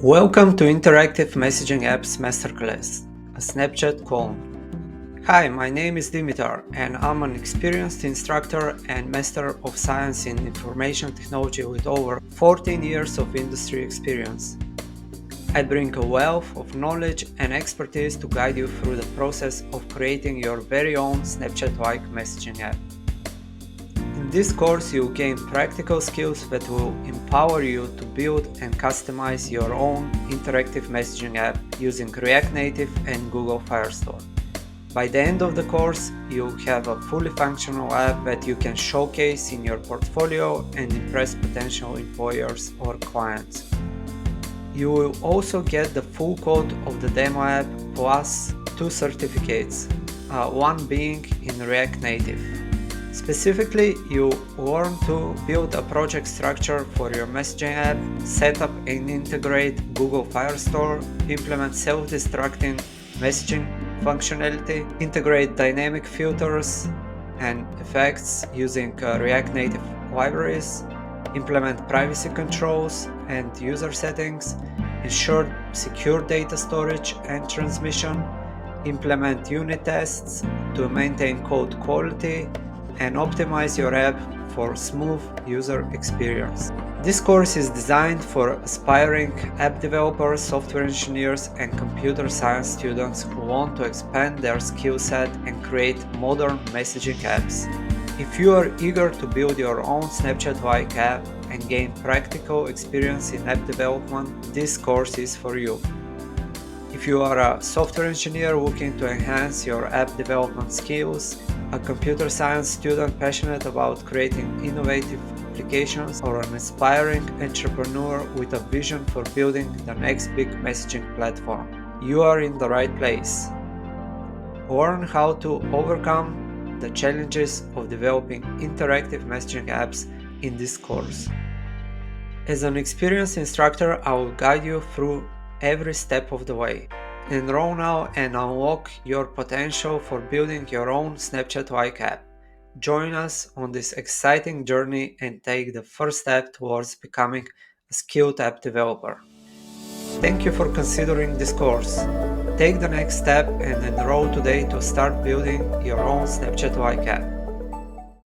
Welcome to Interactive Messaging Apps Masterclass, a Snapchat clone. Hi, my name is Dimitar, and I'm an experienced instructor and Master of Science in Information Technology with over 14 years of industry experience. I bring a wealth of knowledge and expertise to guide you through the process of creating your very own Snapchat-like messaging app. In this course, you'll gain practical skills that will empower you to build and customize your own interactive messaging app using React Native and Google Firestore. By the end of the course, you'll have a fully functional app that you can showcase in your portfolio and impress potential employers or clients. You will also get the full code of the demo app plus 2 certificates, one being in React Native. Specifically, you learn to build a project structure for your messaging app, set up and integrate Google Firestore, implement self-destructing messaging functionality, integrate dynamic filters and effects using React Native libraries, implement privacy controls and user settings, ensure secure data storage and transmission, implement unit tests to maintain code quality, and optimize your app for smooth user experience. This course is designed for aspiring app developers, software engineers, and computer science students who want to expand their skill set and create modern messaging apps. If you are eager to build your own Snapchat-like app and gain practical experience in app development, this course is for you. If you are a software engineer looking to enhance your app development skills, a computer science student passionate about creating innovative applications, or an aspiring entrepreneur with a vision for building the next big messaging platform, you are in the right place. Learn how to overcome the challenges of developing interactive messaging apps in this course. As an experienced instructor, I will guide you through every step of the way. Enroll now and unlock your potential for building your own Snapchat-like app. Join us on this exciting journey and take the first step towards becoming a skilled app developer. Thank you for considering this course. Take the next step and enroll today to start building your own Snapchat-like app.